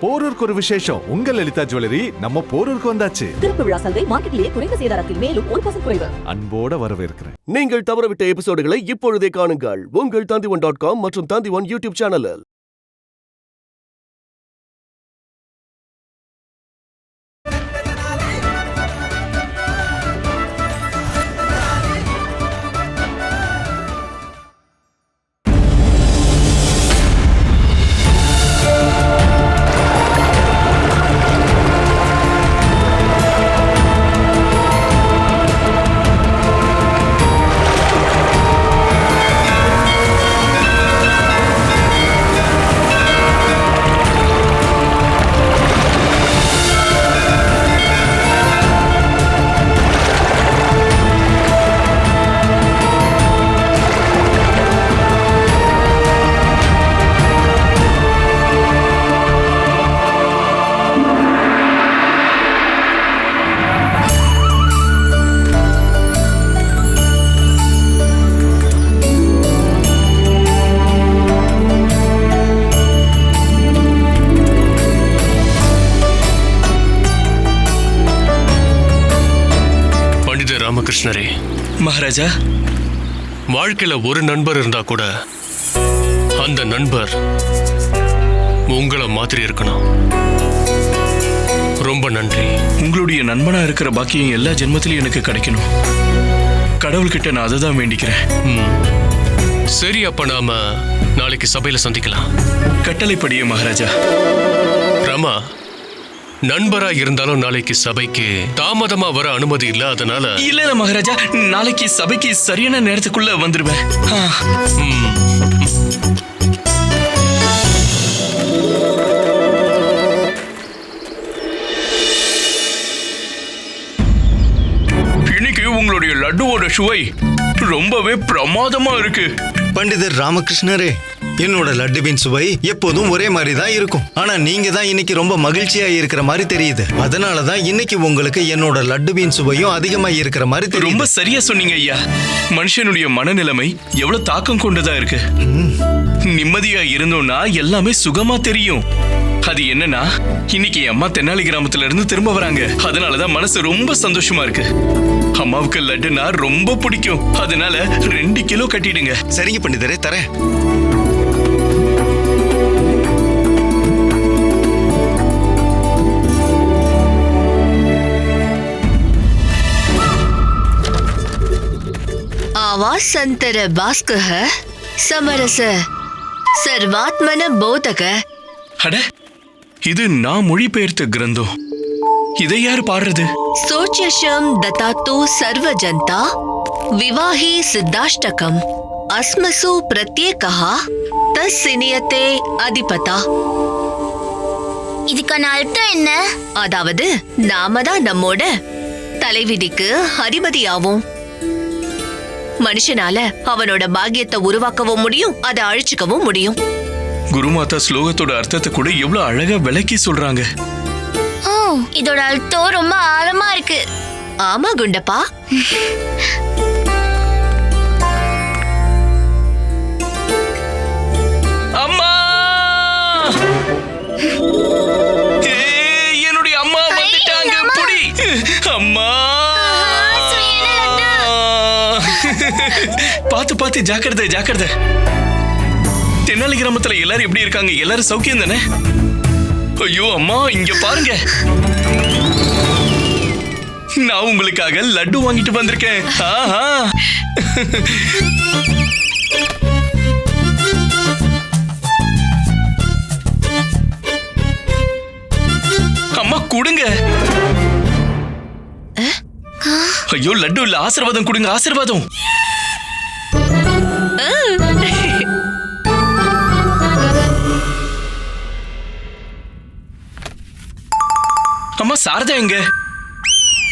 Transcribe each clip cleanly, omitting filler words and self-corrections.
போரூருக்கு ஒரு விசேஷம். உங்கள் லலிதா ஜுவல்லரி நம்ம போரூருக்கு வந்தாச்சு. திறப்பு விழா சலுகை மார்க்கெட்டிலேயே குறைந்த சேதாரத்தில் மேலும் 1% குறைவு. அன்போட வரவேற்கிறேன். நீங்கள் தவறவிட்ட எபிசோடுகளை இப்பொழுதே காணுங்கள் உங்கள் tandivan.com மற்றும் tandivan யூடியூப் சேனலில். ராமகிருஷ்ணரே, மகாராஜா, வாழ்க்கையில ஒரு நண்பர் இருந்தா கூட அந்த நண்பர் உங்களை மாதிரி இருக்கணும். ரொம்ப நன்றி. உங்களுடைய நண்பனா இருக்கிற பாக்கியம் எல்லா ஜென்மத்திலும் எனக்கு கிடைக்கணும். கடவுள்கிட்ட நான் அதை தான் வேண்டிக்கிறேன். சரி, அப்ப நாம நாளைக்கு சபையில சந்திக்கலாம். கட்டளைப்படியே மகாராஜா. ராமா, நண்பரா இருந்தாலும் நாளைக்கு சபைக்கு தாமதமா வர அனுமதி இல்ல. அதனால இல்ல மகாராஜா, நாளைக்கு சபைக்கு சரியான நேரத்துக்குள்ள வந்துருவேன். இன்னைக்கு உங்களுடைய லட்டுவோட சுவை ரொம்பவே பிரமாதமா இருக்கு. பண்டிதர் ராமகிருஷ்ணரே, என்னோட லட்டுவின் சுவை எப்போதும் ஒரே மாதிரி தான் இருக்கும். ஆனா நீங்க தான் இன்னைக்கு ரொம்ப மகிழ்ச்சியா இருக்கிற மாதிரி தெரியுது. அதனாலதான் இன்னைக்கு உங்களுக்கு என்னோட லட்டுவின் சுவையும் அதிகமா இருக்கிற மாதிரி தெரியும். ரொம்ப சரியா சொன்னீங்க ஐயா. மனுஷனுடைய மனநிலைமை எவ்வளவு தாக்கம் கொண்டதா இருக்கு. நிம்மதியா இருந்தோம்னா எல்லாமே சுகமா தெரியும். அது என்னன்னா, இன்னைக்கு அம்மா தென்னாலி கிராமத்துல இருந்து திரும்ப வராங்க. அதனாலதான் மனசு ரொம்ப சந்தோஷமா இருக்கு. அம்மாவுக்கு லட்டுனா ரொம்ப பிடிக்கும். அதனால 2 கிலோ கட்டிடுங்க. சரிங்க பண்டிதரே, தரேன். ஆவாசந்தர பாஸ்கஹ சமரச சர்வாத்மன போதக. அட, இது நான் மொழிபெயர்த்த கிரந்தம். இதை யார் பாடுறது? சோச்சஷம் ததாத்து சர்வ ஜனதா விவாஹி சித்தாஷ்டகம் அஸ்மசு பிரத்யேகஹ தஸ்ஸினியதே அதிபதா. இதுக்கான அர்த்தம் என்ன? அதாவது நாம தான் நம்மோட தலைவிதிக்கு அதிபதியாவும். மனுஷனால அவனோட பாக்கியத்தை உருவாக்கவும் முடியும், அதை அழிச்சுக்கவும் முடியும். குருமாதா ஸ்லோகத்தோட அர்த்தத்தை கூட எவ்வளவு அழகா விளக்கி சொல்றாங்க. இதோட அர்த்தம் ரொம்ப ஆழமா இருக்கு. ஆமா குண்டப்பா. அம்மா, என்னுடைய அம்மா வந்துட்டாங்க. புடி அம்மா. பாத்து பாத்து, ஜாக்கிரதை ஜாக்கிரதை. தென்னாலி கிராமத்துல எல்லாரும் எப்படி இருக்காங்க? எல்லாரும் சௌக்கியம் தானே? ஐயோ அம்மா, இங்க பாருங்க, நான் உங்களுக்காக லட்டு வாங்கிட்டு வந்திருக்கேன். அம்மா கொடுங்க. ஐயோ, லட்டு இல்ல, ஆசீர்வாதம் கொடுங்க, ஆசீர்வாதம். அம்மா, சாரதா எங்க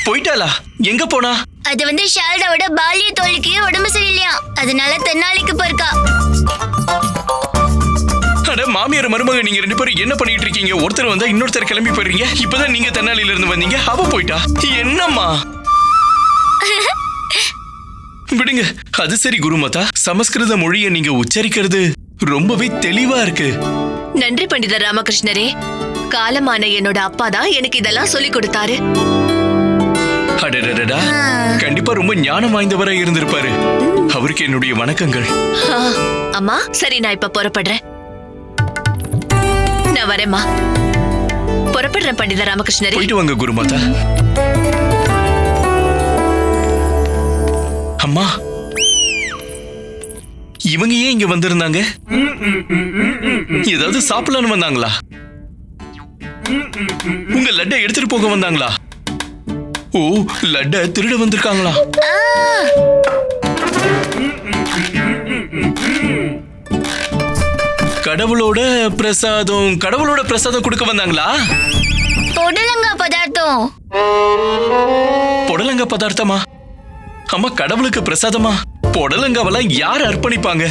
போயிட்டாளா? எங்க போனா? அது சாரதாவோட பால்ய தோழிக்கு உடம்பு சரியில்லையா, அதனால தென்னாலிக்கு போயிருக்கா. அட மாமியார் மருமக, நீங்க 2 பேரும் என்ன பண்ணிட்டு இருக்கீங்க? ஒருத்தர் வந்தா இன்னொருத்தர் கிளம்பி போயிடுறீங்க. இப்பதான் நீங்க தென்னாலில இருந்து வந்தீங்க, அவ போயிட்டா. என்னம்மா? விடுங்க. அது சரி குருமாதா, சமஸ்கிருத மொழியை நீங்க உச்சரிக்கிறது ரொம்பவே தெளிவா இருக்கு. நன்றி பண்டிதர் ராமகிருஷ்ணரே. காலமான என்னோட அப்பா தான் எனக்கு இதெல்லாம் சொல்லி கொடுத்தாரு. அடடடடா, கண்டிப்பா ரொம்ப ஞானம் வாய்ந்தவரா இருந்திருப்பாரு. அவருக்கு என்னுடைய வணக்கங்கள். அம்மா, சரி, நான் இப்ப புறப்படுறேன். நான் வரேம்மா. புறப்படுறேன் பண்டித ராமகிருஷ்ணரே. போயிட்டு வாங்க குருமாதா. அம்மா, இவங்க ஏன் இங்க வந்திருந்தாங்க? ஏதாவது சாப்பிடலான்னு வந்தாங்களா? உங்க லட்டை எடுத்துட்டு போக வந்தாங்களா? ஓ, லட்டை திருட வந்திருக்காங்களா? கடவுளோட பிரசாதம் கொடுக்க வந்தாங்களா? பொடலங்கா பதார்த்தம். பொடலங்க பதார்த்தமா? அம்மா, கடவுளுக்கு பிரசாதமா? பொடலங்காவெல்லாம் யார் அர்ப்பணிப்பாங்க?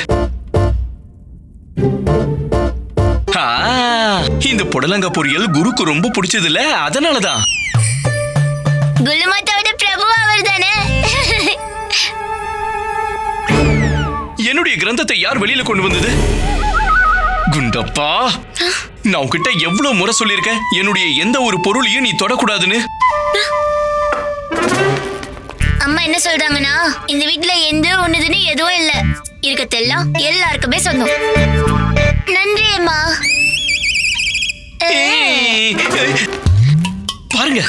இந்த பொடலங்கா பொரியல் குருக்கு ரொம்ப பிடிச்சது இல்ல, அதனாலதான். குலுமாத்தாவோட பிரபு அவர் தானே? என்னுடைய கிரந்தத்தை யார் வெளியில கொண்டு வந்தது? குண்டப்பா, நான் உன்கிட்ட எவ்வளவு முறை சொல்லியிருக்கேன், என்னுடைய எந்த ஒரு பொருளையும் நீ தொடக்கூடாதுன்னு. அம்மா என்ன சொல்றாங்கன்னா, இந்த வீட்டுல எந்த ஒண்ணுதுன்னு எதுவும் இல்ல, இருக்கத்தெல்லாம் எல்லாருக்குமே சொந்தம். நன்றி அம்மா. பாருங்க,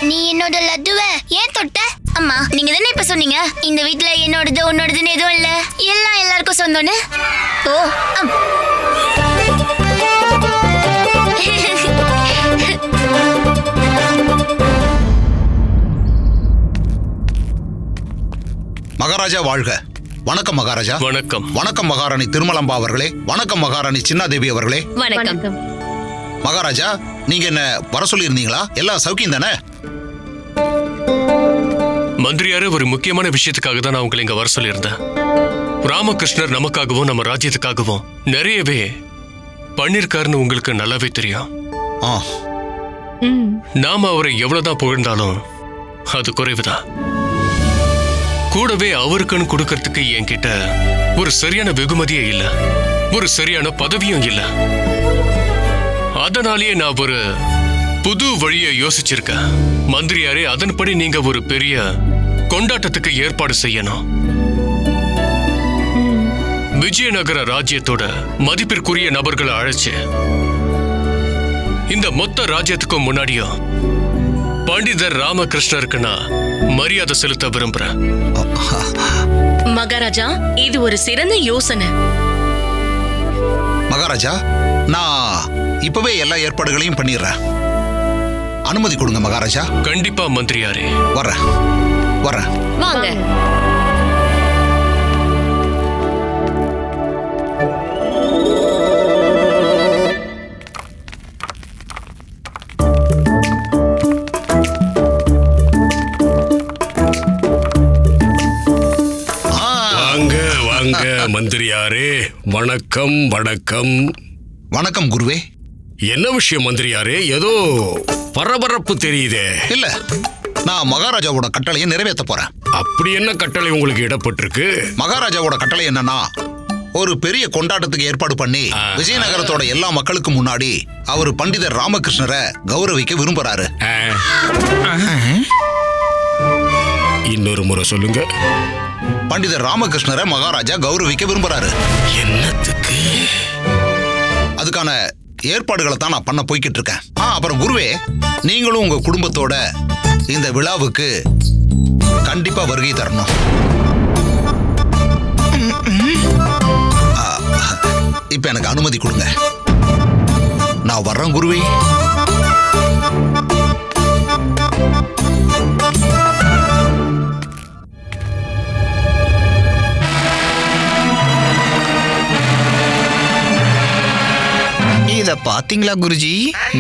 நீ என்னோட லட்டுவ ஏன் தொட்ட? அம்மா, நீங்க தானே இப்ப சொன்னீங்க இந்த வீட்டுல என்னோடது உன்னோடதுன்னு எதுவும் இல்ல, எல்லாம் எல்லாருக்கும் சொந்தம்னு. ஓ, மகாராஜா வாழ்க. வணக்கம் மகாராஜா. வணக்கம். வணக்கம் மகாராணி திருமலம்பா அவர்களே. வணக்கம் மகாராணி சின்னாதேவி அவர்களே. வணக்கம். மகாராஜா, நீங்க என்ன வர சொல்லி இருந்தீங்களா? எல்லாம் சௌக்கியம் தானே? மந்திரியாரே, ஒரு முக்கியமான விஷயத்துக்காக தான் நான் உங்களை இங்க வர சொல்லியிருந்தேன். ராமகிருஷ்ணர் நமக்காகவும் நம்ம ராஜ்யத்துக்காகவும் நிறையவே பண்ணிருக்காருன்னு உங்களுக்கு நல்லாவே தெரியும். நாம அவரை எவ்வளவுதான் புகழ்ந்தாலும் அது குறைவுதான். கூடவே அவருக்குன்னு கொடுக்கறதுக்கு என்கிட்ட ஒரு சரியான வெகுமதியே இல்ல, ஒரு சரியான பதவியும் இல்ல. அதனாலேயே நான் ஒரு புது வழியை யோசிச்சிருக்கேன். மந்திரியாரே, அதன்படி நீங்க ஒரு பெரிய கொண்டாட்டத்துக்கு ஏற்பாடு செய்யணும். விஜயநகர ராஜ்யத்தோட மதிப்பிற்குரிய நபர்களை அழைச்சு இந்த மொத்த ராஜ்யத்துக்கும் முன்னாடியும் பண்டிதர் ராமகிருஷ்ணருக்கு நான் மரியாதை செலுத்த விரும்புறேன். மகாராஜா, இது ஒரு சிறந்த யோசனை. மகாராஜா, நான் இப்பவே எல்லா ஏற்பாடுகளையும் பண்ணிடுறேன். அனுமதி கொடுங்க மகாராஜா. கண்டிப்பா மந்திரியாரே. வரேன். வாங்க. வாங்க மந்திரியாரே. வணக்கம். வணக்கம் குருவே. என்ன விஷயம் மந்திரியாரே? ஏதோ பரபரப்பு தெரியுதே. இல்ல, நான் மகாராஜாவோட கட்டளையை நிறைவேற்ற போறேன். அப்படி என்ன கட்டளை உங்களுக்கு இடப்பட்டிருக்கு? மகாராஜாவோட கட்டளை என்னன்னா, ஒரு பெரிய கொண்டாட்டத்துக்கு ஏற்பாடு பண்ணி விஜயநகரத்தோட எல்லா மக்களுக்கும் முன்னாடி அவர் பண்டிதர் ராமகிருஷ்ணரை கௌரவிக்க விரும்புறாரு. இன்னொரு முறை சொல்லுங்க. பண்டிதர் ராமகிருஷ்ணரை மகாராஜா கௌரவிக்க விரும்புறாரு. என்னத்துக்கு? அதுக்கான ஏற்பாடுகளை தான் நான் பண்ண போய்கிட்டு இருக்கேன். அப்புறம் குருவே, நீங்களும் உங்க குடும்பத்தோட இந்த விழாவுக்கு கண்டிப்பா வருகை தரணும். இப்ப எனக்கு அனுமதி கொடுங்க. நான் வர்றேன் குருவே. இத பாத்தீங்களா குருஜி?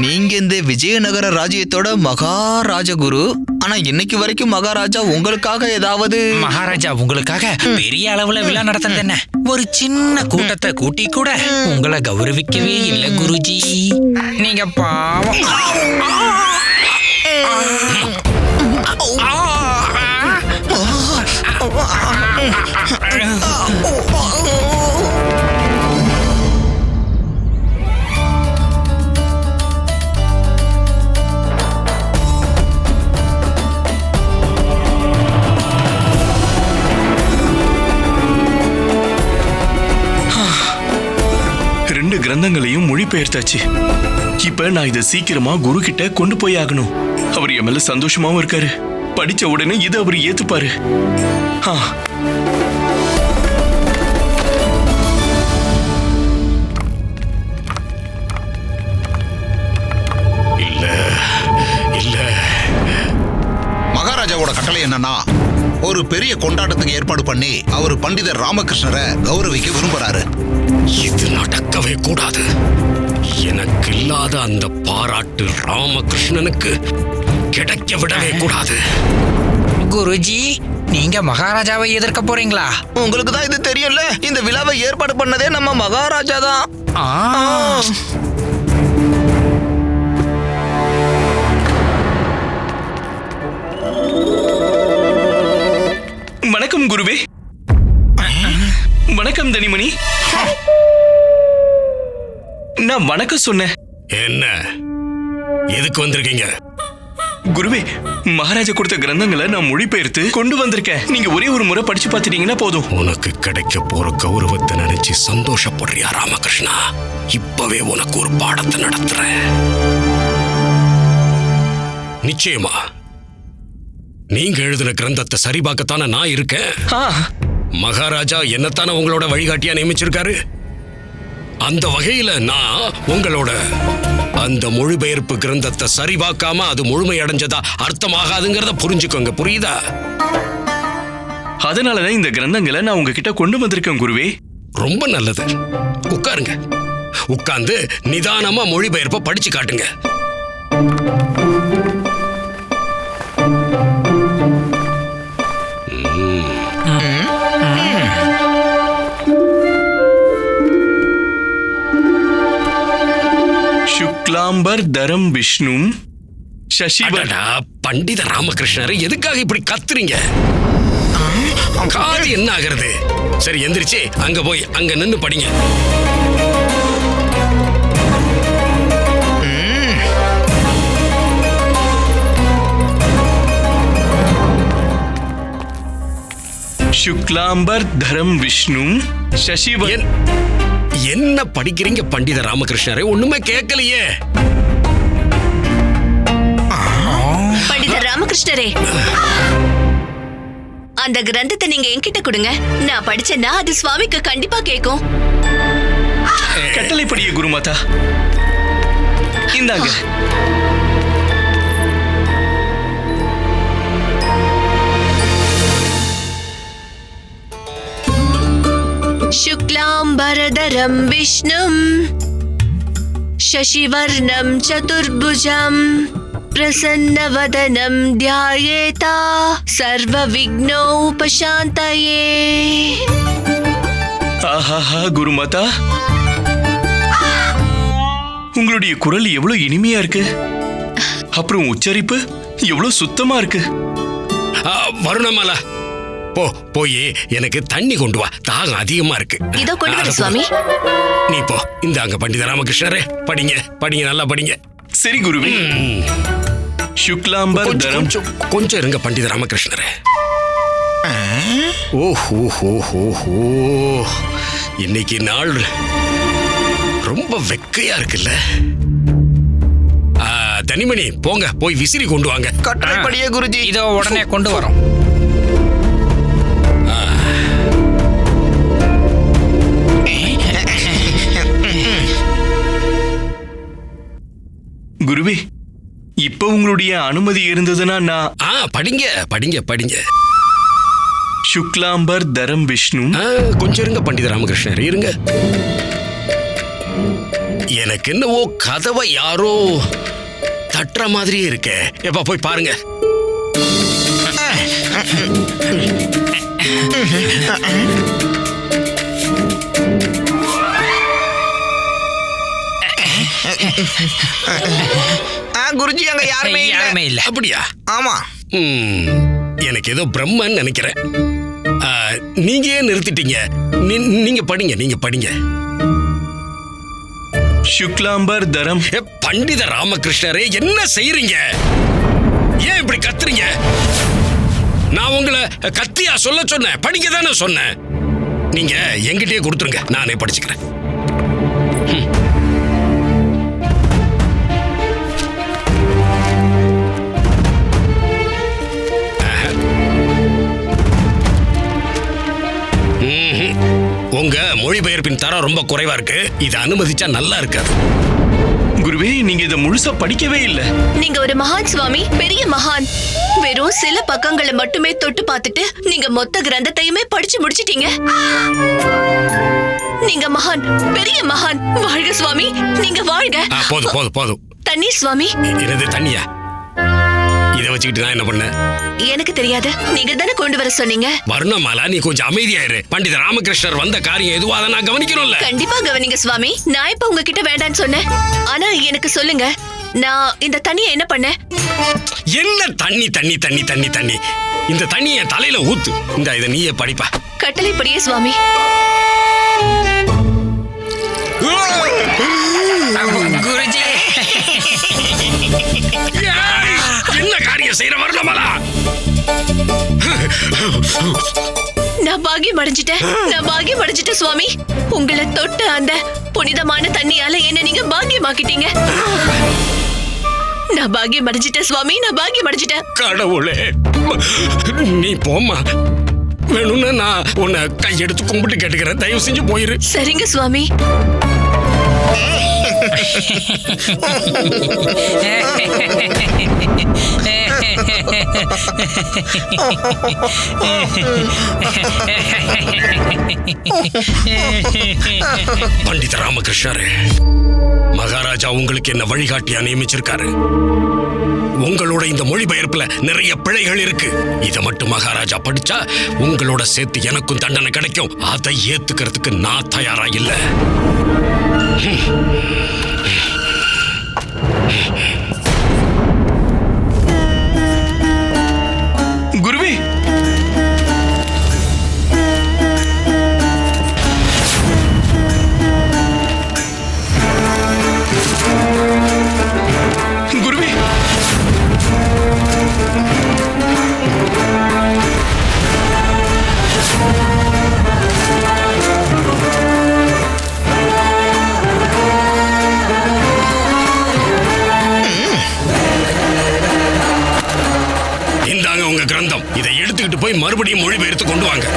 நீங்க இந்த விஜயநகர ராஜ்யத்தோட மகாராஜகுரு. ஆனா இன்னைக்கு வரைக்கும் மகாராஜா உங்களுக்காக ஏதாவது... மகாராஜா உங்களுக்காக பெரிய அளவுல விழா நடத்துறது என்ன, ஒரு சின்ன கூட்டத்தை கூட்டி கூட உங்களை கௌரவிக்கவே இல்லை குருஜி. நீங்க பாவம். கிரந்தங்களையும் மொழிபெயர்த்தாச்சு. இப்ப நான் இதை சீக்கிரமா குரு கிட்ட கொண்டு போய் ஆகணும். அவர் என் மேல சந்தோஷமாவும் இருக்காரு. படிச்ச உடனே இதை அவர் ஏத்துப்பாரு. மகாராஜாவோட கட்டளை என்னன்னா, ஒரு பெரிய கொண்டாட்டத்துக்கு ஏற்பாடு பண்ணி அவர் பண்டிதர் ராமகிருஷ்ணரை கௌரவிக்க விரும்புறாரு. இது நடக்கவே கூடாது. எனக்கு இல்லாத அந்த பாராட்டு ராமகிருஷ்ணனுக்கு கிடைக்க விடவே கூடாது. குருஜி, நீங்க மகாராஜாவை எதிர்க்க போறீங்களா? உங்களுக்கு தான் இது தெரியும்ல, இந்த விழாவை ஏற்பாடு பண்ணதே நம்ம மகாராஜா தான். வணக்கம் குருவே. வணக்கம் தனிமணி. நான் வணக்கம் சொன்னேன். என்ன, எதுக்கு வந்திருக்கீங்க? குருவே, மகாராஜா கொடுத்த கிரந்தங்களை நான் மொழிபெயர்த்து கொண்டு வந்திருக்கேன். நீங்க ஒரே ஒரு முறை படிச்சு பார்த்துட்டீங்கன்னா போதும். உனக்கு கிடைக்க போற கௌரவத்தை நினைச்சு சந்தோஷப்படுறியா ராமகிருஷ்ணா? இப்பவே உனக்கு ஒரு பாடத்தை நடத்துறேன். நிச்சயமா நீங்க எழுதின கிரந்தத்தை சரிபார்க்கத்தானே நான் இருக்கேன். மகாராஜா என்னத்தானே உங்களோட வழிகாட்டியா நியமிச்சிருக்காரு. அந்த வகையில நான் உங்களோட அந்த மொழிபெயர்ப்பு கிரந்தத்தை சரிபார்க்காம அது முழுமையடைஞ்சதா அர்த்தமாகாதுங்கிறத புரிஞ்சுக்கோங்க, புரியுதா? அதனாலதான் இந்த கிரந்தங்களை நான் உங்ககிட்ட கொண்டு வந்திருக்கேன் குருவே. ரொம்ப நல்லது. உட்காருங்க. உட்கார்ந்து நிதானமா மொழிபெயர்ப்ப படிச்சு காட்டுங்க. சுக்லாம்பர் தரம் விஷ்ணும் சசிவர். பண்டித ராமகிருஷ்ணரை எதுக்காக இப்படி கத்துறீங்க? காது என்ன ஆகிறது? சரி, எந்திரிச்சு அங்க போய் அங்க நின்னு படிங்க. சுக்லாம்பர் தரம் விஷ்ணும் சசிவர். என்ன படிக்கிறீங்க பண்டித ராமகிருஷ்ணரை? ஒண்ணுமே கேட்கலையே. பண்டிதர் ராமகிருஷ்ணரே, அந்த கிரந்தத்தை நீங்க என்கிட்ட கொடுங்க. நான் படிச்சேன்னா அது சுவாமிக்கு கண்டிப்பா கேட்கும். கட்டளைப்படியே குருமாதா. இந்தாங்க. शुक्लांबरधरं विष्णुं शशिवर्णं चतुर्भुजं प्रसन्नवदनं ध्यायेता सर्वविघ्नोपशान्तये. ஆஹா குருமாதா, உங்களுடைய குரல் எவ்வளவு இனிமையா இருக்கு. அப்புறம் உச்சரிப்பு எவ்வளவு சுத்தமா இருக்கு. வருணமாலா, போய் எனக்கு தண்ணி கொண்டு வா. தாகம் அதிகமா இருக்கு. இதோ கொண்டு வர சுவாமி. நீ போ. இந்தாங்க பண்டித ராமகிருஷ்ணரே, படிங்க படிங்க, நல்லா படிங்க. சரி குருவே. சுக்லாம்பர் தரம். கொஞ்சம் இருங்க பண்டித ராமகிருஷ்ணரே. ஓஹோ, இன்னைக்கு நாள் ரொம்ப வெக்கையா இருக்குல்ல. தனிமணி, போங்க போய் விசிறி கொண்டு வாங்க. கட்டளைப்படியே குருஜி. இதோ உடனே கொண்டு வரோம். குருவே, இப்ப உங்களுடைய அனுமதி இருந்ததுன்னா நான் படிங்க படிங்க படிங்க. சுக்லாம்பர் தரம் விஷ்ணு. கொஞ்சம் இருங்க பண்டித ராமகிருஷ்ணர், இருங்க. எனக்கு என்னவோ கதவை யாரோ தட்டுற மாதிரியே இருக்க. எப்ப போய் பாருங்க. குருஜி, அங்க யாருமே இல்ல. அப்படியா? ஆமா. எனக்கு ஏதோ பிரம்மன் நினைக்கிறேன். நீங்க ஏன் நிறுத்திட்டீங்க? நீங்க படிங்க, நீங்க படிங்க. சுக்லாம்பர் தரம். பண்டித ராமகிருஷ்ணரே, என்ன செய்யறீங்க? ஏன் இப்படி கத்துறீங்க? நான் உங்களை கத்தியா சொல்ல சொன்னேன்? படிக்க தானே சொன்னேன். நீங்க என்கிட்டயே கொடுத்துருங்க, நானே படிச்சுக்கிறேன். தரம் ரொம்ப குறைவா இருக்கு. இதை அனுமதிச்சா நல்லா இருக்காது. குருவே, நீங்க இதை முழுசா படிக்கவே இல்ல. நீங்க ஒரு மகான் சுவாமி, பெரிய மகான். வெறும் சில பக்கங்களை மட்டுமே தொட்டு பார்த்துட்டு நீங்க மொத்த கிரந்தத்தையுமே படிச்சு முடிச்சிட்டீங்க. நீங்க மகான், பெரிய மகான். வாழ்க சுவாமி, நீங்க வாழ்க. போதும் போதும் போதும். தண்ணீர் சுவாமி. என்னது தண்ணியா? இதை வச்சுக்கிட்டு நான் என்ன பண்ண? எனக்கு தெரியாது, நீங்க தானே கொண்டு வர சொன்னீங்க. வர்ணமாலா, நீ கொஞ்சம் அமைதியாயிரு. பண்டித ராமகிருஷ்ணர் வந்த காரியம் எதுவோ அதை நான் கவனிக்கணும்ல. கண்டிப்பா கவனிங்க சுவாமி. நான் இப்ப உங்ககிட்ட வேண்டான்னு சொன்னேன். ஆனா எனக்கு சொல்லுங்க, நான் இந்த தண்ணியை என்ன பண்ண? என்ன தண்ணி தண்ணி தண்ணி தண்ணி தண்ணி? இந்த தண்ணியை என் தலையில ஊத்து. இந்த இதை நீயே படிப்பா. கட்டளைப்படியே சுவாமி. குருஜி, என்ன காரியம் செய்யற வர்ணமாலா? நான் பாக்கியம் அடைஞ்சிட்டேன் சுவாமி. உங்களை தொட்ட அந்த புனிதமான தண்ணியால என்ன நீங்க பாக்கியமாக்கிட்டீங்க. நான் பாக்கியம் அடைஞ்சிட்டேன் சுவாமி, நான் பாக்கியம் அடைஞ்சிட்டேன். கடவுளே, நீ போம்மா. வேணும்னா நான் உன்னை கையெடுத்து கும்பிட்டு கேட்டுக்கிறேன். தயவு செஞ்சு போயிரு. சரிங்க சுவாமி. பண்டித ராமகிருஷ்ணர், மகாராஜா உங்களுக்கு என்ன வழிகாட்டியா நியமிச்சிருக்காரு. உங்களோட இந்த மொழிபெயர்ப்புல நிறைய பிழைகள் இருக்கு. இதை மட்டும் மகாராஜா படிச்சா உங்களோட சேர்த்து எனக்கும் தண்டனை கிடைக்கும். அதை ஏத்துக்கிறதுக்கு நான் தயாரா இல்ல. குருவே, குருவே, இந்தாங்க உங்க கிரந்தம். இதை எடுத்துக்கிட்டு போய் மறுபடியும் மொழிபெயர்த்து கொண்டு வாங்க.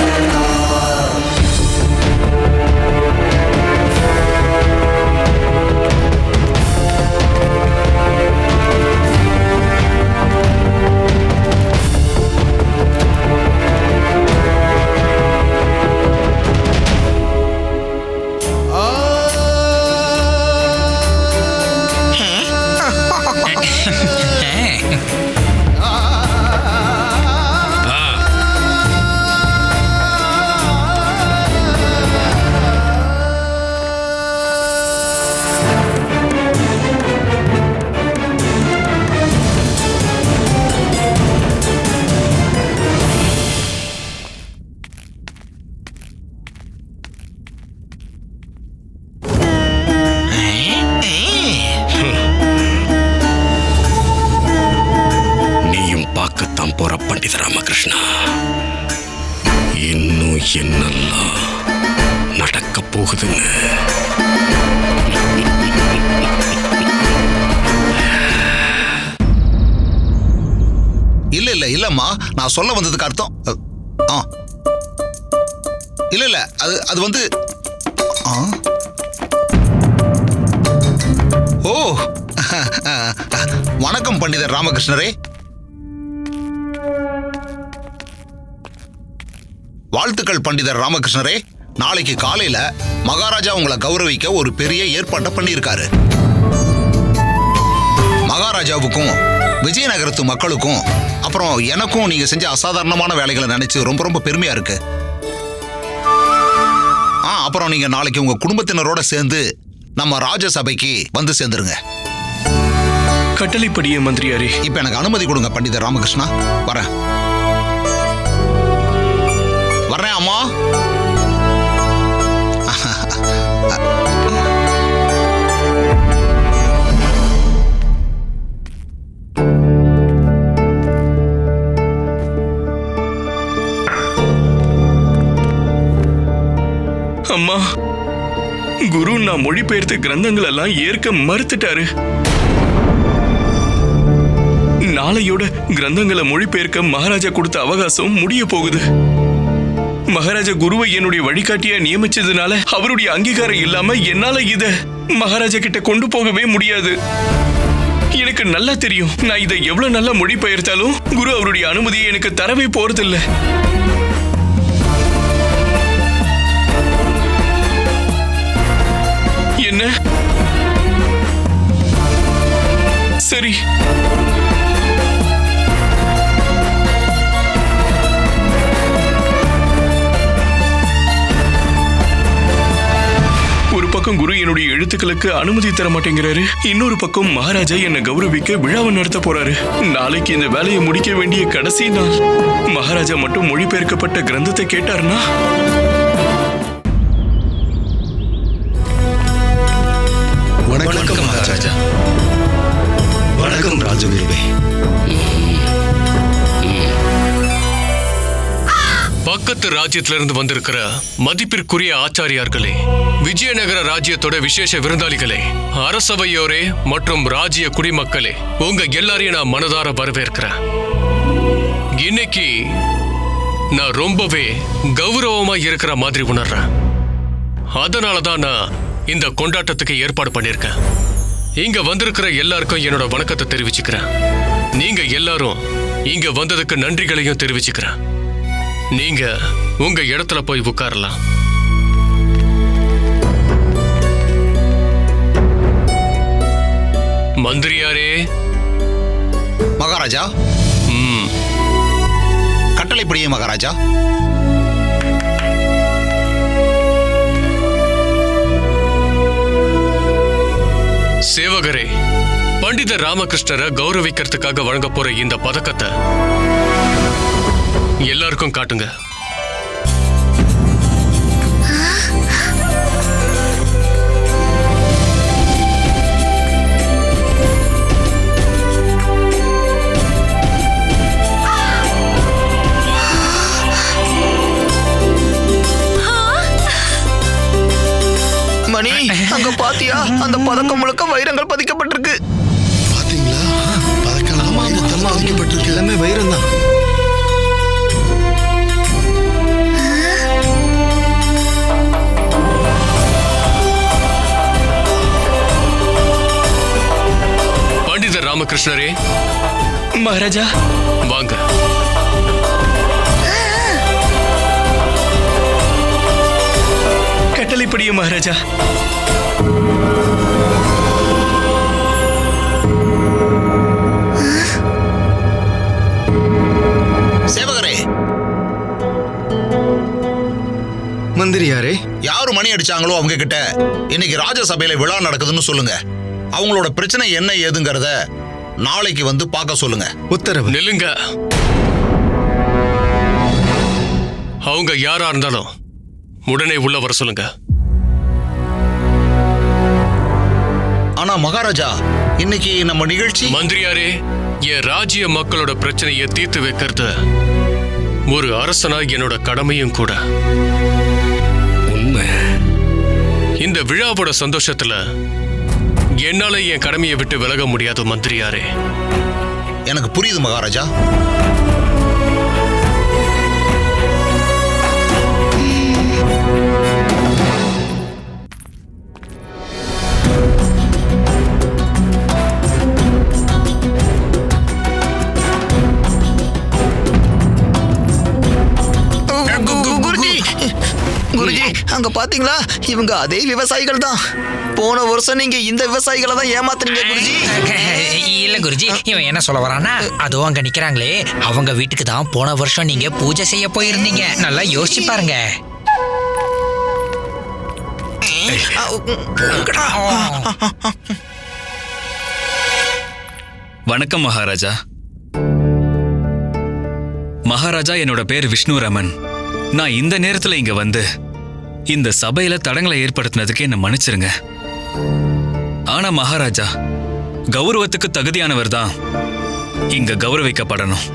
பார்க்கத்தான் போற பண்டித ராமகிருஷ்ணா, இன்னும் என்னெல்லாம் நடக்க போகுதுன்னு. இல்லம்மா, நான் சொல்ல வந்ததுக்கு அர்த்தம் இல்ல அது வந்து ஓ வணக்கம் பண்டிதர் ராமகிருஷ்ணரே. வாழ்த்துக்கள் பண்டிதர் ராமகிருஷ்ணரே. நாளைக்கு காலையில மகாராஜா உங்களை கௌரவிக்க ஒரு பெரிய ஏற்பாட்டை பண்ணியிருக்காரு. மகாராஜாவுக்கும் விஜயநகரத்து மக்களுக்கும் அப்புறம் எனக்கும் நீங்க செஞ்ச அசாதாரணமான வேலைகளை நினைச்சு ரொம்ப ரொம்ப பெருமையா இருக்கு. அப்புறம் நீங்க நாளைக்கு உங்க குடும்பத்தினரோட சேர்ந்து நம்ம ராஜசபைக்கு வந்து சேர்ந்துருங்க. கட்டளைப்படியே மந்திரியாரே. இப்ப எனக்கு அனுமதி கொடுங்க பண்டிதர் ராமகிருஷ்ணா. வரேன் அம்மா. அம்மா, குரு நான் மொழிபெயர்த்த கிரந்தங்கள் எல்லாம் ஏற்க மறுத்துட்டாரு. நாளையோட கிரந்தங்களை மொழிபெயர்க்க மகாராஜா கொடுத்த அவகாசம் முடிய போகுது. மகாராஜா குருவை என்னுடைய வழிகாட்டியா நியமிச்சதுனால அவருடைய அங்கீகாரம் இல்லாம என்னால இத மகாராஜா கிட்ட கொண்டு போகவே முடியாது. எனக்கு நல்லா தெரியும், நான் இதை எவ்வளவு நல்லா மொழிபெயர்த்தாலும் குரு அவருடைய அனுமதியை எனக்கு தரவே போறதில்ல. என்ன? சரி, ஒரு பக்கம் குரு என்னுடைய எழுத்துக்களுக்கு அனுமதி தர மாட்டேங்கிறாரு, இன்னொரு பக்கம் மகாராஜா என்னை கௌரவிக்க விழாவை நடத்த போறாரு. நாளைக்கு இந்த வேலையை முடிக்க வேண்டிய கடைசி நாள். மகாராஜா மட்டும் மொழிபெயர்க்கப்பட்ட கிரந்தத்தை கேட்டார்னா வணக்கம் மகாராஜா. வணக்கம் ராஜகுருவே. பக்கத்து ராஜ்யத்திலிருந்து வந்திருக்கிற மதிப்பிற்குரிய ஆச்சாரியார்களே, விஜயநகர ராஜ்யத்தோட விசேஷ விருந்தாளிகளே, அரசவையோரே மற்றும் ராஜ்ய குடிமக்களே, உங்க எல்லாரையும் நான் மனதார வரவேற்கிறேன். இன்னைக்கு நான் ரொம்பவே கௌரவமா இருக்கிற மாதிரி உணர்றேன். அதனாலதான் நான் இந்த கொண்டாட்டத்துக்கு ஏற்பாடு பண்ணிருக்கேன். இங்க வந்திருக்கிற எல்லாருக்கும் என்னோட வணக்கத்தை தெரிவிச்சுக்கிறேன். நீங்க எல்லாரும் இங்க வந்ததுக்கு நன்றிகளையும் தெரிவிச்சுக்கிறேன். நீங்க உங்க இடத்துல போய் உட்காரலாம். மந்திரியாரே. மகாராஜா. கட்டளைப்படியே மகாராஜா. சேவகரே, பண்டித ராமகிருஷ்ணரை கௌரவிக்கிறதுக்காக வழங்க போற இந்த பதக்கத்தை எல்லாருக்கும் காட்டுங்க. மணி, அங்க பாத்தியா? அந்த பதக்கம் முழுக்க வைரங்கள் பதிக்கப்பட்டிருக்கு. பாத்தீங்களா? பதக்கம் பதிக்கப்பட்டிருக்கு. எல்லாமே வைரம் தான். பண்டித ராமகிருஷ்ணரே. மகாராஜா வாங்க. கட்டளைப்படியே மகாராஜா. சேவகரே. மந்திரியாரே. யாரு மணி அடிச்சாங்களோ அவங்க கிட்ட இன்னைக்கு ராஜசபையில விழா நடக்குதுன்னு சொல்லுங்க. அவங்களோட பிரச்சனை என்ன ஏதுங்கிறத நாளைக்கு வந்து பார்க்க சொல்லுங்க. உத்தரவு. நில்லுங்க. அவங்க யாரா இருந்தாலும் உடனே உள்ள வர சொல்லுங்க. ஆனா மகாராஜா, இன்னைக்கு நம்ம நிகழ்ச்சி. மந்திரியாரே, என் ராஜ்ய மக்களோட பிரச்சனையை தீர்த்து வைக்கிறது ஒரு அரசனா என்னோட கடமையும் கூட. உண்மை. இந்த விழாவோட சந்தோஷத்துல என்னால என் கடமையை விட்டு விலக முடியாது மந்திரியாரே. எனக்கு புரியுது மகாராஜா. குருஜி, அங்க பாத்தீங்களா? இவங்க அதே விவசாயிகள் தான். போன வருஷம் நீங்க இந்த விவசாயிகளை தான் ஏமாத்துறீங்க குருஜி. இல்ல குருஜி, இவன் என்ன சொல்ல வரானா, அதோ அங்க நிக்கிறாங்களே, அவங்க வீட்டுக்கு தான் போன வருஷம் நீங்க பூஜை செய்ய போயிருந்தீங்க. நல்லா யோசிச்சு பாருங்க. வணக்கம் மகாராஜா. மகாராஜா, என்னோட பேர் விஷ்ணுராமன். நான் இந்த நேரத்துல இங்க வந்து இந்த சபையில தடங்களை ஏற்படுத்தினதுக்கு என்ன மன்னிச்சிருங்க. ஆனா மகாராஜா, கௌரவத்துக்கு தகுதியானவர் தான் இங்க கௌரவிக்கப்படணும்.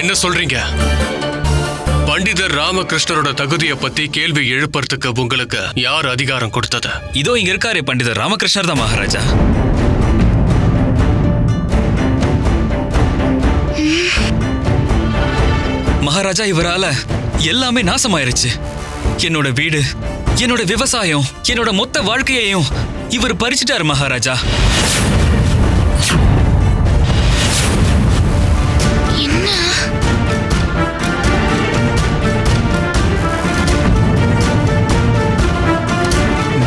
என்ன சொல்றீங்க? பண்டிதர் ராமகிருஷ்ணரோட தகுதியை பத்தி கேள்வி எழுப்புறதுக்கு உங்களுக்கு யார் அதிகாரம் கொடுத்தது? இதோ இங்க இருக்காரே பண்டிதர் ராமகிருஷ்ணர் தான் மகாராஜா. மகாராஜா, இவரால எல்லாமே நாசமாயிருச்சு. என்னோட வீடு, என்னோட விவசாயம், என்னோட மொத்த வாழ்க்கையையும் இவர் பறிச்சிட்டாரு மகாராஜா.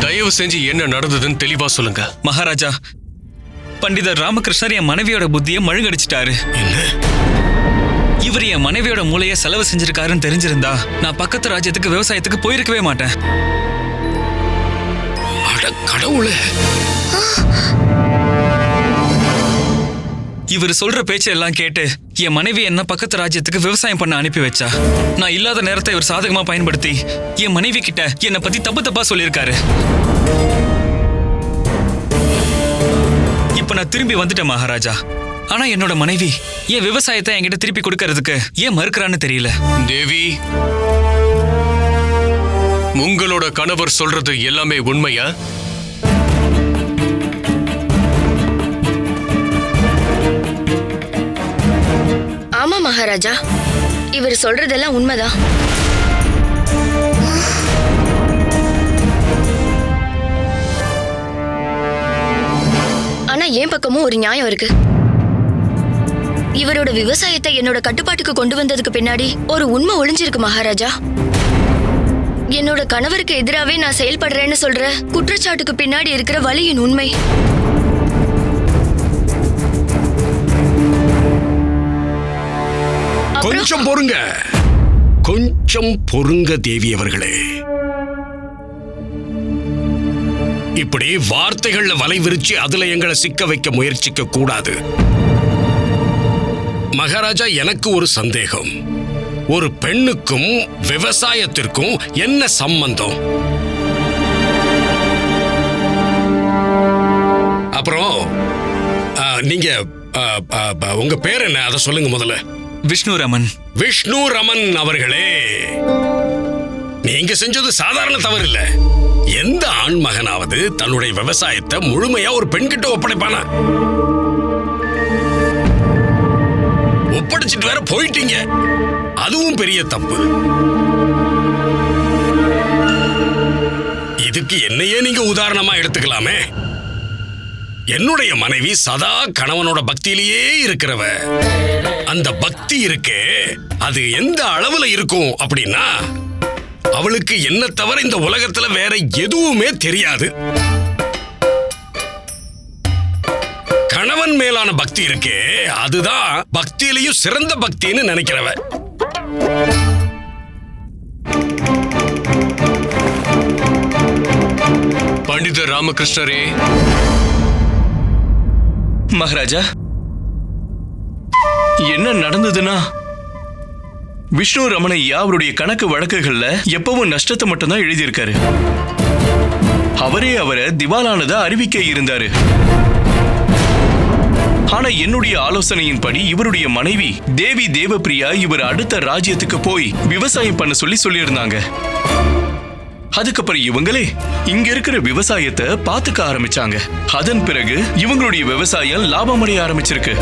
தயவு செஞ்சு என்ன நடந்ததுன்னு தெளிவா சொல்லுங்க. மகாராஜா, பண்டிதர் ராமகிருஷ்ணர் என் மனைவியோட புத்தியை மழுங்கடிச்சிட்டாரு. இவர் என் மனைவியோட மூளையை செலவு செஞ்சிருக்காருன்னு தெரிஞ்சிருந்தா நான் பக்கத்து ராஜ்யத்துக்கு விவசாயத்துக்கு போயிருக்கவே மாட்டேன். கடவுளே, இவர் சொல்ற பேச்செல்லாம் கேட்டு என் மனைவி என்ன பக்கத்து ராஜ்யத்துக்கு விவசாயம் பண்ண அனுப்பி வச்சா. நான் இல்லாத நேரத்தை இவர் சாதகமா பயன்படுத்தி என் மனைவி கிட்ட என்னை பத்தி தப்பா சொல்லியிருக்காரு. இப்ப நான் திரும்பி வந்துட்டேன் மகாராஜா. ஆனா என்னோட மனைவி என் விவசாயத்தை என்கிட்ட திருப்பி கொடுக்கறதுக்கு ஏன் மறுக்கிறான்னு தெரியல. தேவி, உங்களோட கணவர் சொல்றது எல்லாமே உண்மையா? ஆமா மகாராஜா, இவர் சொல்றதெல்லாம் உண்மைதான். ஆனா என் பக்கமும் ஒரு நியாயம் இருக்கு. இவரோட விவசாயத்தை என்னோட கட்டுப்பாட்டுக்கு கொண்டு வந்ததுக்கு பின்னாடி ஒரு உண்மை ஒளிஞ்சிருக்கு மகாராஜா. என்னோட கணவருக்கு எதிராவே நான் செயல்படுறேன்னு சொல்ற குற்றச்சாட்டுக்கு பின்னாடி இருக்கிற வலியின் உண்மை. கொஞ்சம் பொறுங்க, கொஞ்சம் பொறுங்க தேவி அவர்களே. இப்படி வார்த்தைகள்ல வலை விரிச்சு அதுல எங்களை சிக்க வைக்க முயற்சிக்க கூடாது. மகாராஜா, எனக்கு ஒரு சந்தேகம். ஒரு பெண்ணுக்கும் விவசாயத்திற்கும் என்ன சம்பந்தம்? அப்புறம் நீங்க உங்க பேர் என்ன, அதை சொல்லுங்க முதல்ல. விஷ்ணு ரமன். விஷ்ணு ரமன் அவர்களே, நீங்க செஞ்சது சாதாரண தவறு இல்ல. எந்த ஆண் மகனாவது தன்னுடைய விவசாயத்தை முழுமையா ஒரு பெண்கிட்ட ஒப்படைப்பானா? ஒப்படைச்சிட்டு வேற போயிட்டீங்க, அதுவும் பெரிய தப்பு. இதுக்கு என்னையே நீங்க உதாரணமா எடுத்துக்கலாமே. என்னுடைய மனைவி சதா கணவனோட பக்தியிலேயே இருக்கிறவ. அந்த பக்தி இருக்கே, அது எந்த அளவுல இருக்கும் அப்படின்னா, அவளுக்கு என்ன தவிர இந்த உலகத்துல வேற எதுவுமே தெரியாது. கணவன் மேலான பக்தி இருக்கே, அதுதான் பக்தியிலையும் சிறந்த பக்தின்னு நினைக்கிறவ. பண்டிதர் ராமகிருஷ்ணரே. மகாராஜா, என்ன நடந்ததுன்னா, விஷ்ணு ரமணையா அவருடைய கணக்கு வழக்குகள்ல எப்பவும் நஷ்டத்தை மட்டும்தான் எழுதியிருக்காரு. அவரே அவரை திவாலானதா அறிவிக்க இருந்தாரு. ஆனா என்னுடைய ஆலோசனையின்படி இவருடைய மனைவி தேவி தேவப்பிரியா இவர் அடுத்த ராஜ்யத்துக்கு போய் விவசாயம் பண்ண சொல்லியிருந்தாங்க. அதுக்கப்புறம் இவங்களே இங்க இருக்கிற விவசாயத்தை பாத்துக்க ஆரம்பிச்சாங்க. அதன் பிறகு இவங்களுடைய விவசாயம் லாபமடைய ஆரம்பிச்சிருக்கு.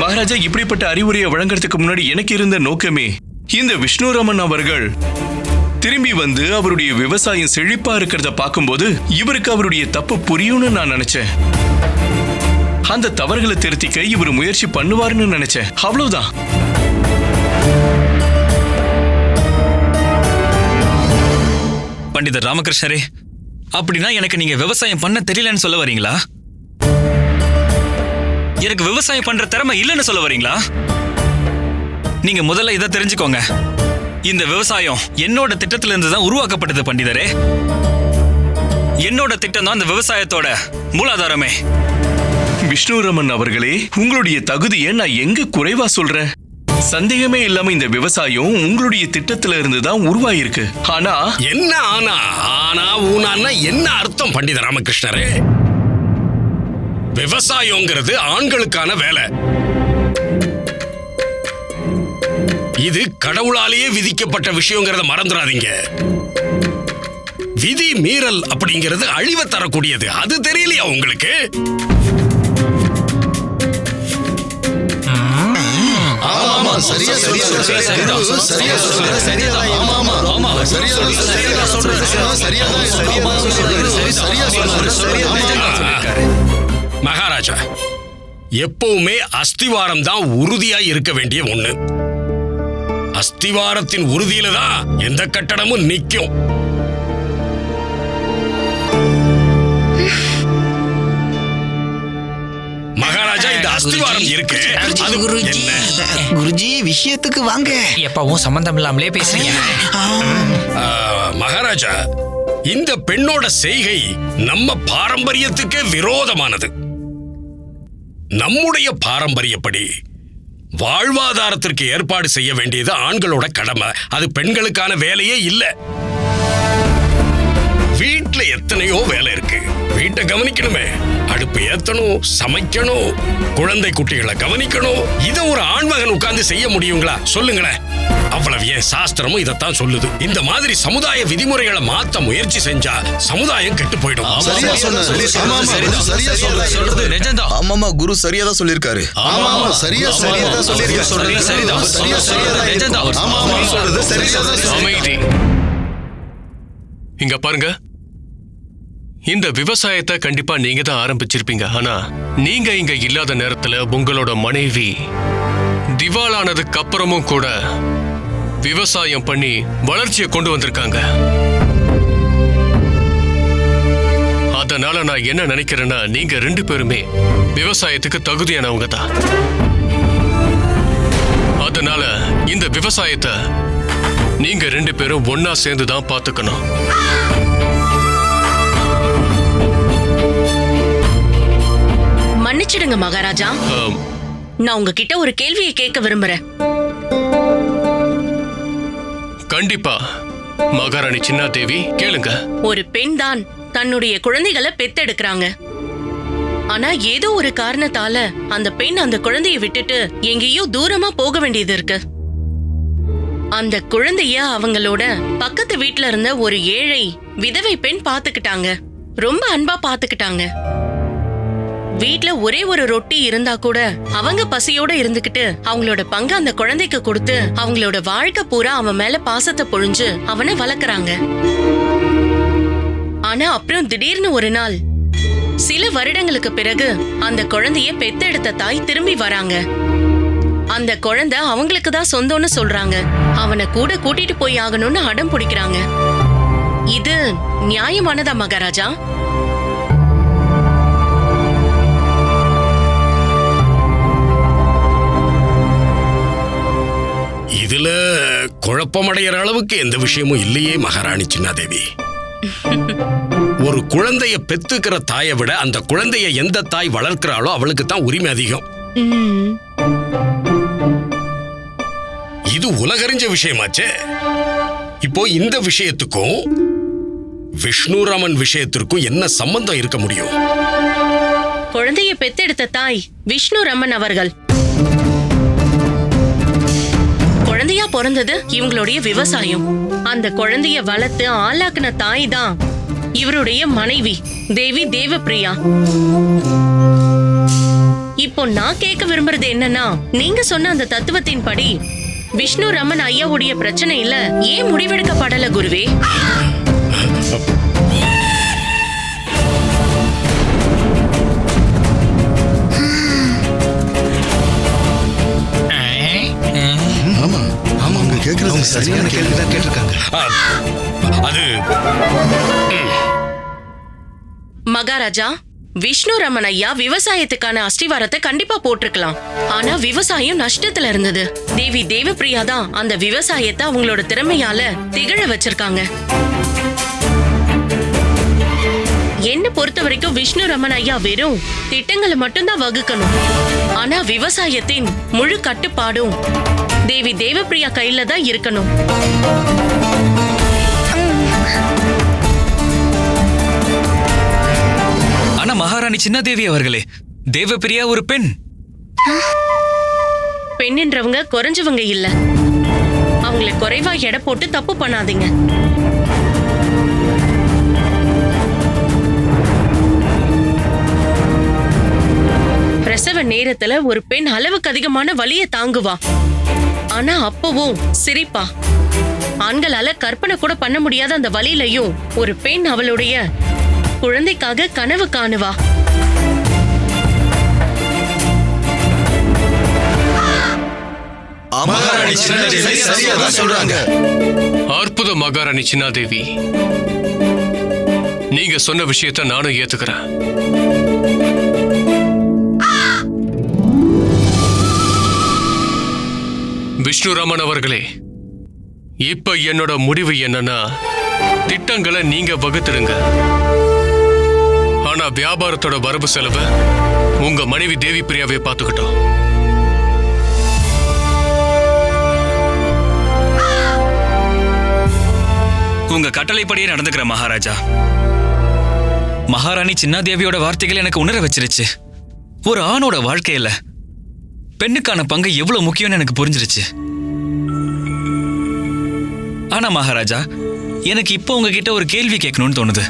மகாராஜா, இப்படிப்பட்ட அறிவுரையை வழங்குறதுக்கு முன்னாடி எனக்கு இருந்த நோக்கமே, இந்த விஷ்ணுரமன் அவர்கள் திரும்பி வந்து அவருடைய விவசாயம் செழிப்பா இருக்கிறத பார்க்கும்போது இவருக்கு அவருடைய தப்பு புரியும்னு நான் நினைச்சேன். அந்த தவறுகளை திருத்திக்க இவர் முயற்சி பண்ணுவாருன்னு நினைச்சேன். அவ்வளவுதான். பண்டிதர் ராமகிருஷ்ணரே, அப்படின்னா எனக்கு நீங்க விவசாயம் பண்ண தெரியலன்னு சொல்ல வரீங்களா? எனக்கு விவசாயம் பண்ற திறமை இல்லைன்னு சொல்ல வரீங்களா? நீங்க முதல்ல இதை தெரிஞ்சுக்கோங்க. இந்த விவசாயம் என்னோட திட்டத்துல இருந்து தான் உருவாக்கப்பட்டது பண்டிதரே. என்னோட திட்டம் தான் இந்த விவசாயத்தோட மூலாதாரமே. விஷ்ணுரமன் அவர்களே, உங்களுடைய தகுதியை நான் எங்க குறைவா சொல்றேன்? சந்தேகமே இல்லாம இந்த விவசாயம் உங்களுடைய திட்டத்துல இருந்து தான் உருவாயிருக்கு. ஆனா என்ன ஆனா ஆனா ஊனான்னா என்ன அர்த்தம் பண்டித ராமகிருஷ்ணரே? விவசாயங்கிறது ஆண்களுக்கான வேலை. இது கடவுளாலேயே விதிக்கப்பட்ட விஷயங்கிறத மறந்துடாதீங்க. விதி மீறல் அப்படிங்கிறது அழிவை தரக்கூடியது. அது தெரியலையா உங்களுக்கு? மகாராஜா, எப்பவுமே அஸ்திவாரம் தான் உறுதியா இருக்க வேண்டிய ஒண்ணு. அஸ்திவாரத்தின் உறுதியில தான் எந்த கட்டடமும் நிக்கும். மகாராஜா, இந்த அஸ்திவாரம் இருக்கு. அது என்ன? குருஜி, விஷயத்துக்கு வாங்க. எப்பவும் சம்பந்தம் இல்லாமலே பேசுறீங்க. மகாராஜா, இந்த பெண்ணோட செய்கை நம்ம பாரம்பரியத்துக்கு விரோதமானது. நம்முடைய பாரம்பரியப்படி வாழ்வாதாரத்திற்கு ஏற்பாடு செய்ய வேண்டியது ஆண்களோட கடமை. அது பெண்களுக்கான வேலையே இல்லை. வீட்டுல எத்தனையோ வேலை இருக்கு. வீட்டை கவனிக்கணுமே, அடுப்பு ஏத்தணும், சமைக்கணும், குழந்தை குட்டிகளை கவனிக்கணும். இதை ஒரு ஆண்மகன் உட்கார்ந்து செய்ய முடியுங்களா? சொல்லுங்களேன். அவ்வளவு ஏன் சாஸ்திரமும் இதைத்தான் சொல்லுது. இந்த மாதிரி சமுதாய விதிமுறைகளை மாத்த முயற்சி செஞ்சா சமுதாயம் கெட்டு போயிடும். ஆமாமா, குரு சரியா தான் சொல்லிருக்காரு. அமைதி. இங்க பாருங்க, இந்த விவசாயத்தை கண்டிப்பா நீங்க தான் ஆரம்பிச்சிருப்பீங்க. ஆனா நீங்க இங்க இல்லாத நேரத்துல உங்களோட மனைவி திவாலானதுக்கு அப்புறமும் கூட விவசாயம் பண்ணி வளர்ச்சியை கொண்டு வந்திருக்காங்க. அதனால நான் என்ன நினைக்கிறேன்னா, நீங்க 2 பேருமே விவசாயத்துக்கு தகுதியானவங்க தான். அதனால இந்த விவசாயத்தை நீங்க 2 பேரும் ஒன்னா சேர்ந்து தான் பாத்துக்கணும். மன்னிச்சிடுங்க மகாராஜா, நான் உங்ககிட்ட ஒரு கேள்வியை கேட்க விரும்புறேன். கண்டிப்பா மகாராணி சின்னாதேவி, கேளுங்க. ஒரு பெண் தான் தன்னுடைய குழந்தைகளை பெத்தெடுக்கிறாங்க. ஆனா ஏதோ ஒரு காரணத்தால அந்த பெண் அந்த குழந்தைய விட்டுட்டு எங்கேயோ தூரமா போக வேண்டியது இருக்கு. அந்த குழந்தைய அவங்களோட பக்கத்து வீட்டுல இருந்த ஒரு ஏழை விதவை பெண் பாத்துக்கிட்டாங்க. ரொம்ப அன்பா பாத்துக்கிட்டாங்க. வீட்ல ஒரே ஒரு ரொட்டி இருந்தா கூட அவங்க பசியோட இருந்துகிட்டு அவங்களோட பங்கு அந்த குழந்தைக்கு கொடுத்து அவங்களோட வாழ்க்கை பூரா அவன் மேல பாசத்தை பொழிஞ்சு அவனை வளர்க்கறாங்க. ஆனா அப்புறம் திடீர்னு ஒரு நாள், சில வருடங்களுக்கு பிறகு அந்த குழந்தைய பெத்தெடுத்த தாய் திரும்பி வராங்க. அந்த குழந்தை அவங்களுக்கு தான் சொந்தம்னு சொல்றாங்க. அவனை கூட கூட்டிட்டு போய் ஆகணும்னு அடம் பிடிக்கிறாங்க. இது நியாயமானதா மகாராஜா? இதுல குழப்பமடைகிற அளவுக்கு எந்த விஷயமும் இல்லையே மகாராணி சின்னாதேவி. ஒரு குழந்தைய பெத்துக்கிற தாயை விட அந்த குழந்தைய எந்த தாய் வளர்க்கிறாளோ அவளுக்கு தான் உரிமை அதிகம். இது உலகறிஞ்ச விஷயமாச்சே. இப்போ இந்த விஷயத்துக்கும் விஷ்ணுராமன் விஷயத்திற்கும் என்ன சம்பந்தம் இருக்க முடியும்? குழந்தைய பெத்தெடுத்த தாய் விஷ்ணுராமன் அவர்கள். குழந்தையா பிறந்தது இவங்களுடைய விவசாயம். அந்த குழந்தைய வளர்த்து ஆளாக்குன தாய் தான் இவருடைய மனைவி தேவி தேவப்பிரியா. இப்போ நான் கேட்க விரும்புறது என்னன்னா, நீங்க சொன்ன அந்த தத்துவத்தின் படி விஷ்ணுராமன் ஐயாவுடைய பிரச்சனையில ஏன் முடிவெடுக்கப்படல குருவே? சரியான கேள்விதான் கேட்டிருக்காங்க. அது மகாராஜா, விஷ்ணுராமன் ஐயா விவசாயத்துக்கான அஸ்திவாரத்தை கண்டிப்பா போட்டிருக்கலாம். ஆனா விவசாயம் நஷ்டத்துல இருந்தது. தேவி தேவப்பிரியா தான் அந்த விவசாயத்தை அவங்களோட திறமையால திகழ வச்சிருக்காங்க. என்ன பொறுத்த வரைக்கும் விஷ்ணுராமன் ஐயா வெறும் திட்டங்களை மட்டும்தான் வகுக்கணும். ஆனா விவசாயத்தின் முழு கட்டுப்பாடும் தேவி தேவப்பிரியா கையில தான் இருக்கணும். ஆனா மகாராணி சின்னாதேவி அவர்களே, தேவப்பிரியா ஒரு பெண். பெண்ணுன்றவங்க குறைஞ்சவங்க இல்ல. அவங்கள குறைவா எடை போட்டு தப்பு பண்ணாதீங்க. பிரசவ நேரத்துல ஒரு பெண் அளவுக்கு அதிகமான வலியை தாங்குவா. ஆனா அப்பவும் சிரிப்பா. ஆண்களால கற்பனை கூட பண்ண முடியாத அந்த வலியிலையும் ஒரு பெண் அவளுடைய குழந்தைக்காக கனவு காணுவா. அற்புத மகாராணி சின்னாதேவி, நீங்க சொன்ன விஷயத்தை நானும் ஏத்துக்கிறேன். விஷ்ணுராமன் அவர்களே, இப்ப என்னோட முடிவு என்னன்னா, திட்டங்களை நீங்க வகுத்துடுங்க. ஆனா வியாபாரத்தோட வரவு செலவு உங்க மனைவி தேவி பிரியாவே பார்த்துக்கிட்டோம். உங்க கட்டளைப்படியே நடந்துக்கிற மகாராஜா. மகாராணி சின்னாதேவியோட வார்த்தைகள் எனக்கு உணர வச்சிருச்சு. ஒரு ஆணோட வாழ்க்கையில பெண்ணுக்கான பங்கு எவ்வளவு முக்கியம்னு எனக்கு புரிஞ்சிருச்சு. ஆனா மகாராஜா, எனக்கு இப்போ உங்ககிட்ட ஒரு கேள்வி கேட்கணும்னு தோணுது.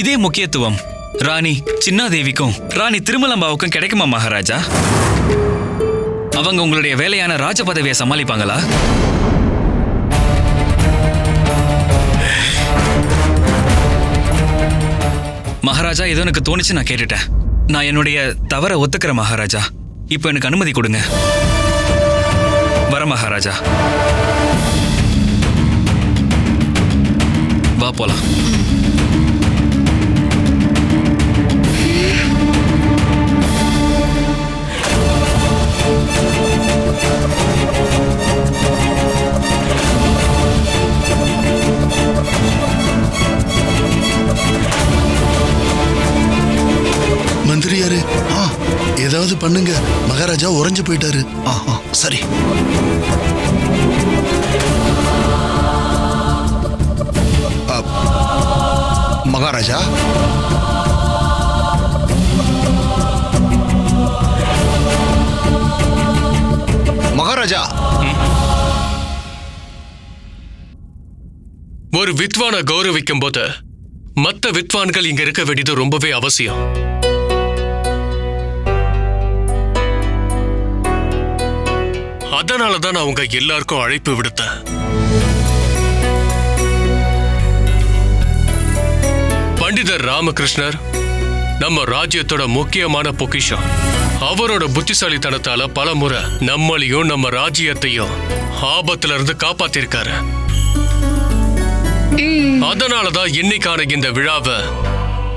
இதே முக்கியத்துவம் ராணி சின்னாதேவிக்கும் ராணி திருமலம்பாவுக்கும் கிடைக்குமா மகாராஜா? அவங்க உங்களுடைய வேலையான ராஜ பதவியை சமாளிப்பாங்களா? மகாராஜா, ஏதோ எனக்கு தோணுச்சு, நான் கேட்டுட்டேன். நான் என்னுடைய தவறை ஒத்துக்கிறேன் மகாராஜா. இப்போ எனக்கு அனுமதி கொடுங்க. வர மகாராஜா. வா போலாம். மந்திரியாரு, ஏதாவது பண்ணுங்க. மகாராஜா உறைஞ்சு போயிட்டாரு. சரி. மகாராஜா, மகாராஜா, ஒரு வித்வானை கௌரவிக்கும் போது மற்ற வித்வான்கள் இங்க இருக்க வேண்டியது ரொம்பவே அவசியம். அதனாலதான் நான் உங்க எல்லாருக்கும் அழைப்பு விடுத்தேன். பண்டிதர் ராமகிருஷ்ணர் நம்ம ராஜ்யத்தோட முக்கியமான பொக்கிஷம். அவரோட புத்திசாலித்தனத்தால பல முறை நம்மளையும் நம்ம ராஜ்யத்தையும் ஆபத்துல இருந்து காப்பாத்திருக்காரு. அதனாலதான் இன்னைக்கான இந்த விழாவை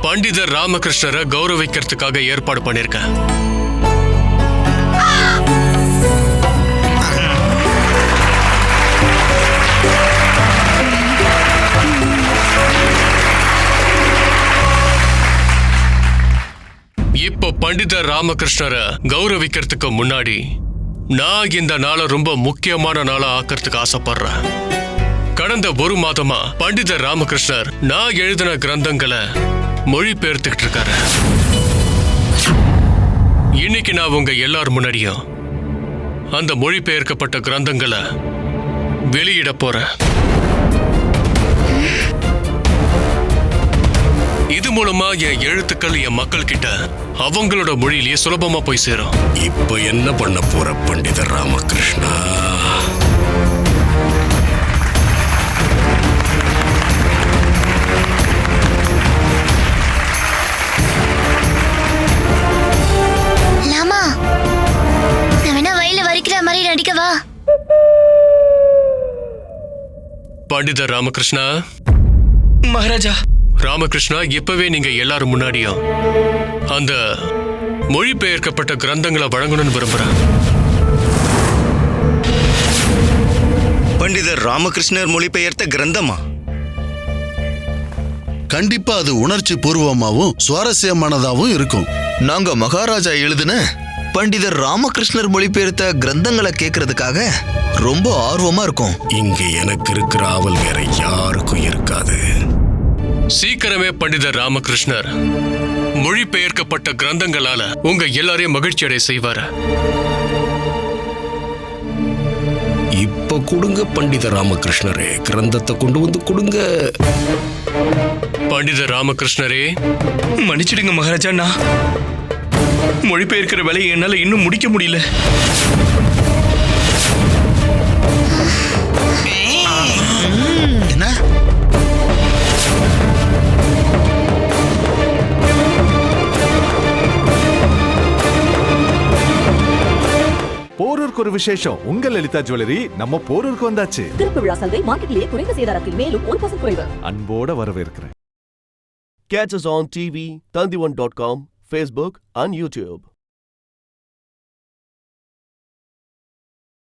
பண்டிதர் ராமகிருஷ்ணரை கௌரவிக்கிறதுக்காக ஏற்பாடு பண்ணிருக்கேன். இப்போ பண்டிதர் ராமகிருஷ்ணரை கௌரவிக்கிறதுக்கு முன்னாடி நான் இந்த நாளை ரொம்ப முக்கியமான நாளா ஆக்கிறதுக்கு ஆசைப்படுறேன். கடந்த ஒரு மாதமா பண்டிதர் ராமகிருஷ்ணர் நான் எழுதின கிரந்தங்களை மொழிபெயர்த்துக்கிட்டு இருக்காரு. இன்னைக்கு நான் உங்க எல்லார் முன்னாடியும் அந்த மொழிபெயர்க்கப்பட்ட கிரந்தங்களை வெளியிட போறேன். இது மூலமா என் எழுத்துக்கள் என் மக்கள் கிட்ட அவங்களோட மொழியிலேயே சுலபமா போய் சேரும். இப்போ என்ன பண்ண போற பண்டிதர் ராமகிருஷ்ணா? லாமா, நான் வேணா வயல வரிக்கிற மாதிரி நடிக்கவா? பண்டிதர் ராமகிருஷ்ணா. மகாராஜா. ராமகிருஷ்ணா, இப்பவே நீங்க எல்லாரும் முன்னாடியும் அந்த மொழிபெயர்க்கப்பட்ட கிரந்தங்களை வழங்கணும்னு விரும்புறேன். பண்டிதர் ராமகிருஷ்ணர் மொழிபெயர்த்த கிரந்தமா? கண்டிப்பா அது உணர்ச்சி பூர்வமாவும் சுவாரஸ்யமானதாவும் இருக்கும். நாங்க மகாராஜா எழுதுன பண்டிதர் ராமகிருஷ்ணர் மொழிபெயர்த்த கிரந்தங்களை கேட்கறதுக்காக ரொம்ப ஆர்வமா இருக்கும். இங்க எனக்கு இருக்கிற ஆவல் வேற யாருக்கும் இருக்காது. சீக்கிரமே பண்டிதர் ராமகிருஷ்ணர் மொழிபெயர்க்கப்பட்ட கிரந்தங்களால உங்க எல்லாரையும் மகிழ்ச்சி அடைய செய்வார். கொடுங்க பண்டித ராமகிருஷ்ணரே, கிரந்தத்தை கொண்டு வந்து கொடுங்க. பண்டித ராமகிருஷ்ணரே, மன்னிச்சிடுங்க மகாராஜா, நான் மொழிபெயர்க்கிற வேலையை என்னால இன்னும் முடிக்க முடியல. என்ன போரூருக்கு ஒரு விசேஷம். உங்கள் லலிதா ஜுவல்லரி நம்ம போரூருக்கு வந்தாச்சு. திறப்பு விழா சலுகை மார்க்கெட்டிலேயே குறைந்த சேதாரத்தில் மேலும் 1% குறைவு. அன்போட வரவேற்கிறேன். Catch us on TV, Tandivan.com, Facebook and YouTube.